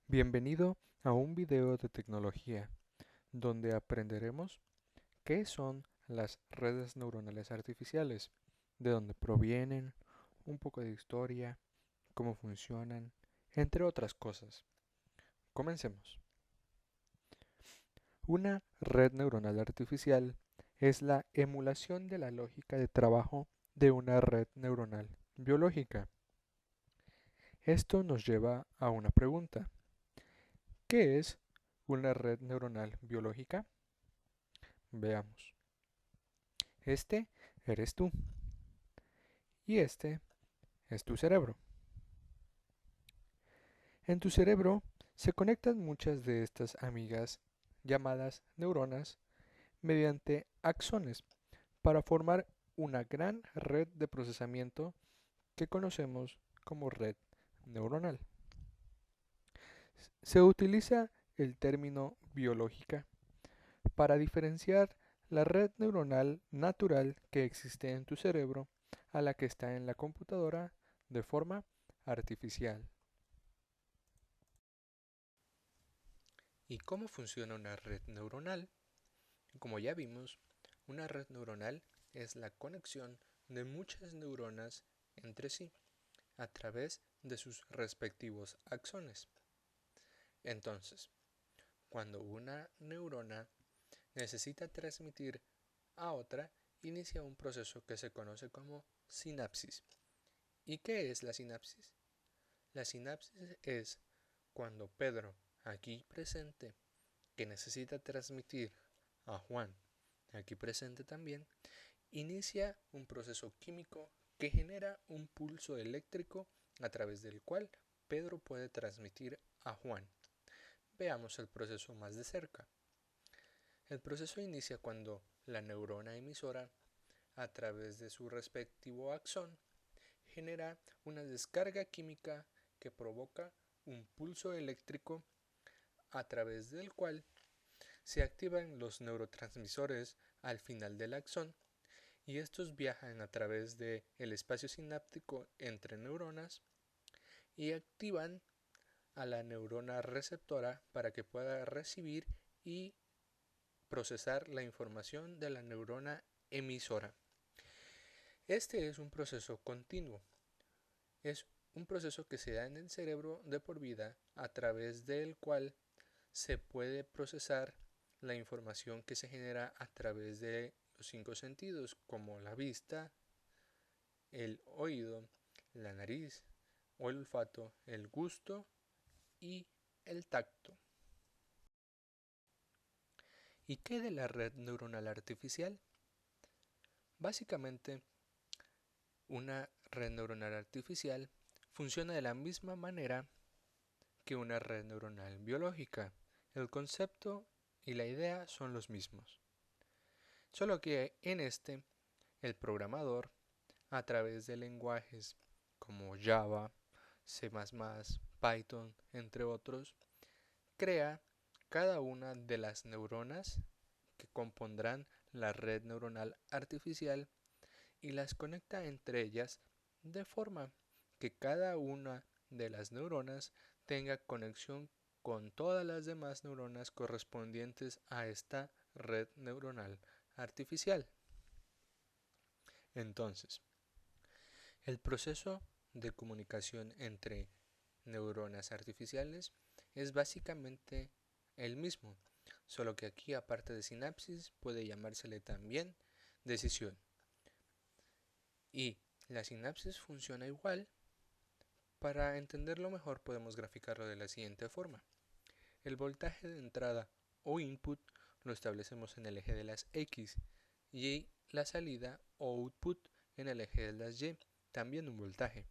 Bienvenido a un video de tecnología donde aprenderemos qué son las redes neuronales artificiales, de dónde provienen, un poco de historia, cómo funcionan, entre otras cosas. Comencemos. Una red neuronal artificial es la emulación de la lógica de trabajo de una red neuronal biológica. Esto nos lleva a una pregunta. ¿Qué es una red neuronal biológica? Veamos. Este eres tú y este es tu cerebro. En tu cerebro se conectan muchas de estas amigas llamadas neuronas mediante axones para formar una gran red de procesamiento que conocemos como red neuronal. Se utiliza el término biológica para diferenciar la red neuronal natural que existe en tu cerebro a la que está en la computadora de forma artificial. ¿Y cómo funciona una red neuronal? Como ya vimos, una red neuronal es la conexión de muchas neuronas entre sí a través de sus respectivos axones. Entonces, cuando una neurona necesita transmitir a otra, inicia un proceso que se conoce como sinapsis. ¿Y qué es la sinapsis? La sinapsis es cuando Pedro, aquí presente, que necesita transmitir a Juan, aquí presente también, inicia un proceso químico que genera un pulso eléctrico a través del cual Pedro puede transmitir a Juan. Veamos el proceso más de cerca. El proceso inicia cuando la neurona emisora, a través de su respectivo axón, genera una descarga química que provoca un pulso eléctrico a través del cual se activan los neurotransmisores al final del axón y estos viajan a través del espacio sináptico entre neuronas y activan a la neurona receptora para que pueda recibir y procesar la información de la neurona emisora. Este es un proceso continuo. Es un proceso que se da en el cerebro de por vida a través del cual se puede procesar la información que se genera a través de los 5 sentidos como la vista, el oído, la nariz o el olfato, el gusto y el tacto. ¿Y qué de la red neuronal artificial? Básicamente, una red neuronal artificial funciona de la misma manera que una red neuronal biológica. El concepto y la idea son los mismos. Solo que en este, el programador, a través de lenguajes como Java, C++, Python, entre otros, crea cada una de las neuronas que compondrán la red neuronal artificial y las conecta entre ellas de forma que cada una de las neuronas tenga conexión con todas las demás neuronas correspondientes a esta red neuronal artificial. Entonces, el proceso de comunicación entre neuronas artificiales es básicamente el mismo, solo que aquí aparte de sinapsis puede llamársele también decisión. Y la sinapsis funciona igual. Para entenderlo mejor podemos graficarlo de la siguiente forma. El voltaje de entrada o input lo establecemos en el eje de las X y la salida o output en el eje de las Y, también un voltaje.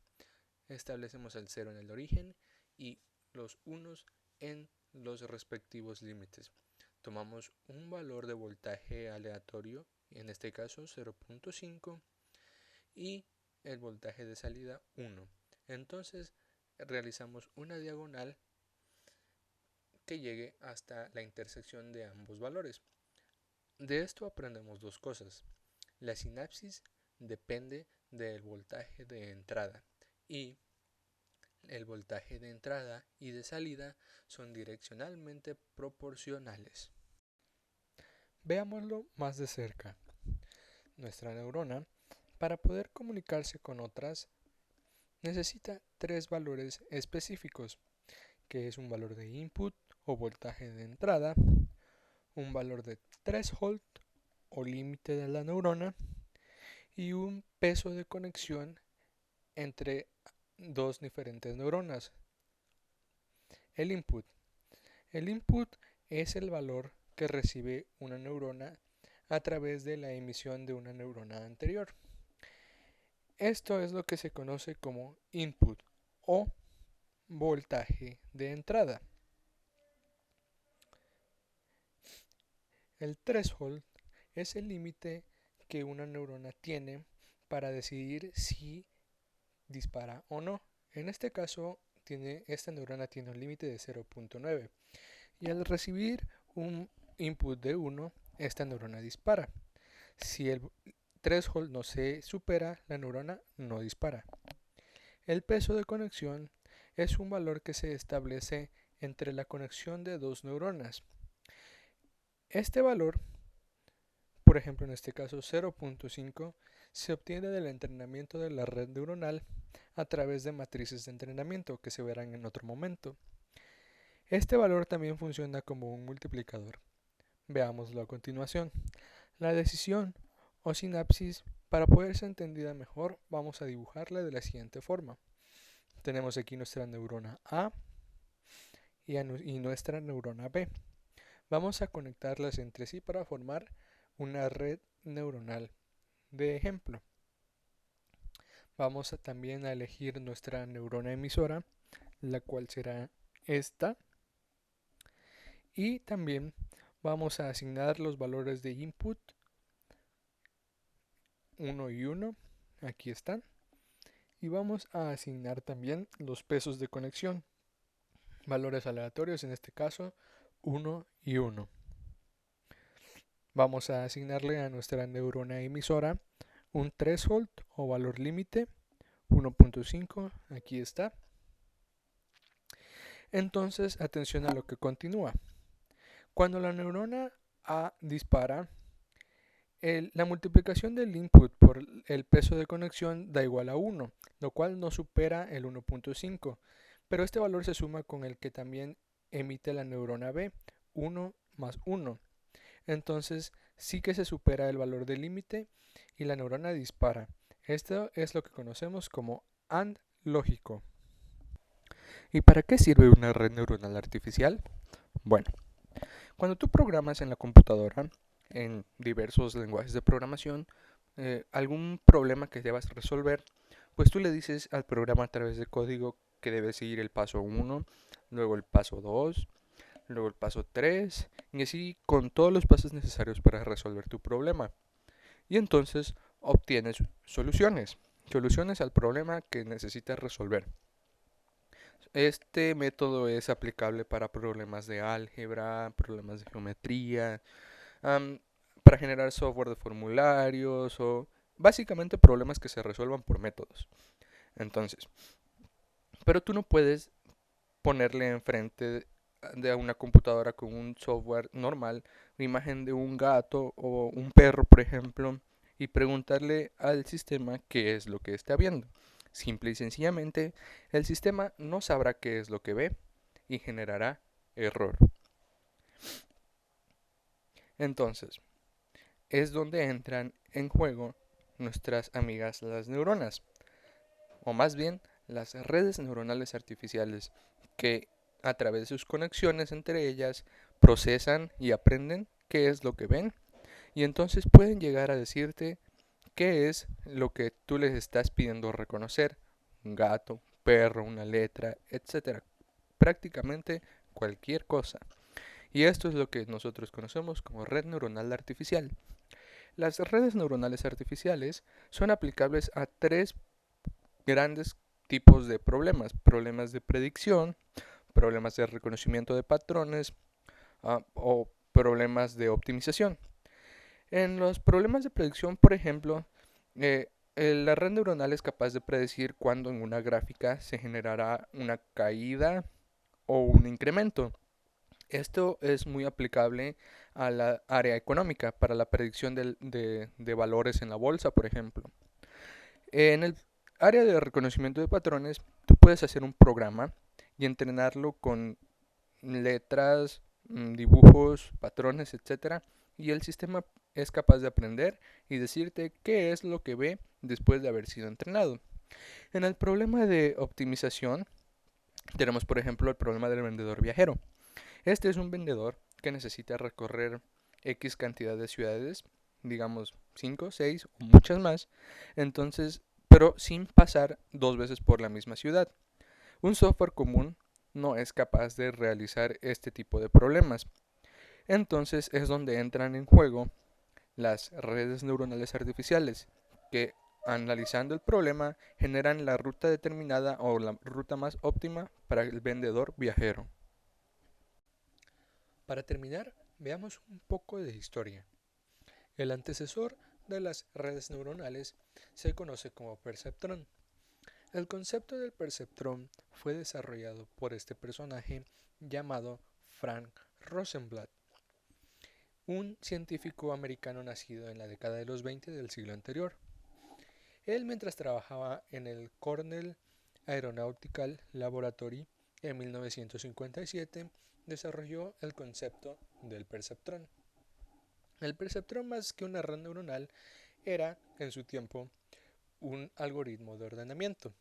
Establecemos el 0 en el origen y los unos en los respectivos límites. Tomamos un valor de voltaje aleatorio, en este caso 0.5, y el voltaje de salida 1. Entonces realizamos una diagonal que llegue hasta la intersección de ambos valores. De esto aprendemos dos cosas. La sinapsis depende del voltaje de entrada y El voltaje de entrada y de salida son direccionalmente proporcionales. Veámoslo más de cerca. Nuestra neurona, para poder comunicarse con otras, necesita tres valores específicos, que es un valor de input o voltaje de entrada, un valor de threshold o límite de la neurona y un peso de conexión entre dos diferentes neuronas. El input. El input es el valor que recibe una neurona a través de la emisión de una neurona anterior. Esto es lo que se conoce como input o voltaje de entrada. El threshold es el límite que una neurona tiene para decidir si dispara o no. En este caso, esta neurona tiene un límite de 0.9 y al recibir un input de 1, esta neurona dispara. Si el threshold no se supera, la neurona no dispara. El peso de conexión es un valor que se establece entre la conexión de dos neuronas. Este valor, por ejemplo en este caso 0.5, se obtiene del entrenamiento de la red neuronal a través de matrices de entrenamiento que se verán en otro momento. Este valor también funciona como un multiplicador. Veámoslo a continuación. La decisión o sinapsis, para poder ser entendida mejor, vamos a dibujarla de la siguiente forma. Tenemos aquí nuestra neurona A y nuestra neurona B. Vamos a conectarlas entre sí para formar una red neuronal de ejemplo. Vamos también a elegir nuestra neurona emisora, la cual será esta. Y también vamos a asignar los valores de input 1 y 1, aquí están. Y vamos a asignar también los pesos de conexión, valores aleatorios, en este caso 1 y 1. Vamos a asignarle a nuestra neurona emisora un threshold o valor límite 1.5, aquí está. Entonces, atención a lo que continúa. Cuando la neurona A dispara, la multiplicación del input por el peso de conexión da igual a 1, lo cual no supera el 1.5, pero este valor se suma con el que también emite la neurona B, 1 más 1. Entonces sí que se supera el valor del límite y la neurona dispara. Esto es lo que conocemos como AND lógico. ¿Y para qué sirve una red neuronal artificial? Bueno, cuando tú programas en la computadora, en diversos lenguajes de programación, algún problema que debas resolver, pues tú le dices al programa a través de código que debe seguir el paso 1, luego el paso 2, luego el paso 3, y así con todos los pasos necesarios para resolver tu problema. Y entonces obtienes soluciones al problema que necesitas resolver. Este método es aplicable para problemas de álgebra, problemas de geometría, para generar software de formularios o básicamente problemas que se resuelvan por métodos. Entonces, pero tú no puedes ponerle enfrente de una computadora con un software normal, una imagen de un gato o un perro, por ejemplo, y preguntarle al sistema qué es lo que está viendo. Simple y sencillamente, el sistema no sabrá qué es lo que ve y generará error. Entonces, es donde entran en juego nuestras amigas las neuronas, o más bien las redes neuronales artificiales, que a través de sus conexiones entre ellas procesan y aprenden qué es lo que ven y entonces pueden llegar a decirte qué es lo que tú les estás pidiendo reconocer: un gato, un perro, una letra, etcétera. Prácticamente cualquier cosa. Y esto es lo que nosotros conocemos como red neuronal artificial. Las redes neuronales artificiales son aplicables a tres grandes tipos de problemas: problemas de predicción, problemas de reconocimiento de patrones o problemas de optimización. En los problemas de predicción, por ejemplo, La red neuronal es capaz de predecir cuándo en una gráfica se generará una caída o un incremento. Esto es muy aplicable a la área económica para la predicción de valores en la bolsa, por ejemplo. En el área de reconocimiento de patrones, tú puedes hacer un programa y entrenarlo con letras, dibujos, patrones, etcétera, y el sistema es capaz de aprender y decirte qué es lo que ve después de haber sido entrenado. En el problema de optimización, tenemos por ejemplo el problema del vendedor viajero. Este es un vendedor que necesita recorrer X cantidad de ciudades, digamos 5, 6 o muchas más, entonces, pero sin pasar dos veces por la misma ciudad. Un software común no es capaz de realizar este tipo de problemas. Entonces es donde entran en juego las redes neuronales artificiales, que analizando el problema generan la ruta determinada o la ruta más óptima para el vendedor viajero. Para terminar, veamos un poco de historia. El antecesor de las redes neuronales se conoce como perceptrón. El concepto del perceptrón fue desarrollado por este personaje llamado Frank Rosenblatt, un científico americano nacido en la década de los 20 del siglo anterior. Él, mientras trabajaba en el Cornell Aeronautical Laboratory en 1957, desarrolló el concepto del perceptrón. El perceptrón, más que una red neuronal, era, en su tiempo, un algoritmo de ordenamiento.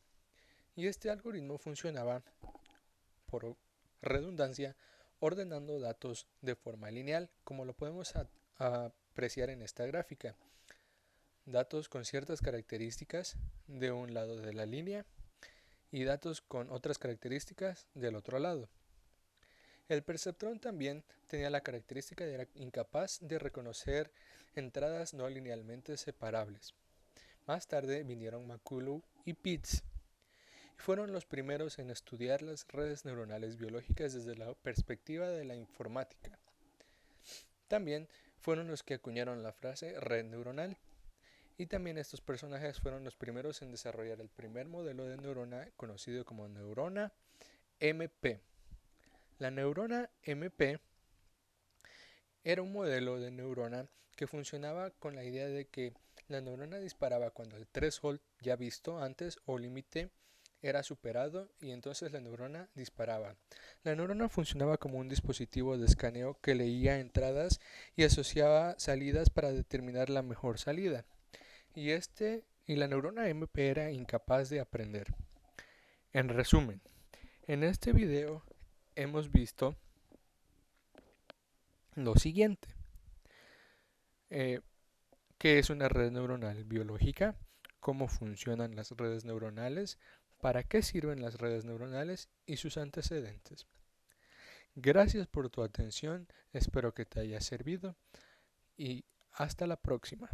Y este algoritmo funcionaba, por redundancia, ordenando datos de forma lineal, como lo podemos apreciar en esta gráfica. Datos con ciertas características de un lado de la línea y datos con otras características del otro lado. El perceptrón también tenía la característica de era incapaz de reconocer entradas no linealmente separables. Más tarde vinieron McCullough y Pitts, y fueron los primeros en estudiar las redes neuronales biológicas desde la perspectiva de la informática. También fueron los que acuñaron la frase red neuronal, y también estos personajes fueron los primeros en desarrollar el primer modelo de neurona conocido como neurona MP. La neurona MP era un modelo de neurona que funcionaba con la idea de que la neurona disparaba cuando el threshold ya visto antes o límite era superado y entonces la neurona disparaba. La neurona funcionaba como un dispositivo de escaneo que leía entradas y asociaba salidas para determinar la mejor salida. Y la neurona MP era incapaz de aprender. En resumen, en este video hemos visto lo siguiente. Eh, ¿Qué es una red neuronal biológica? ¿Cómo funcionan las redes neuronales? ¿Para qué sirven las redes neuronales? Y sus antecedentes. Gracias por tu atención, espero que te haya servido y hasta la próxima.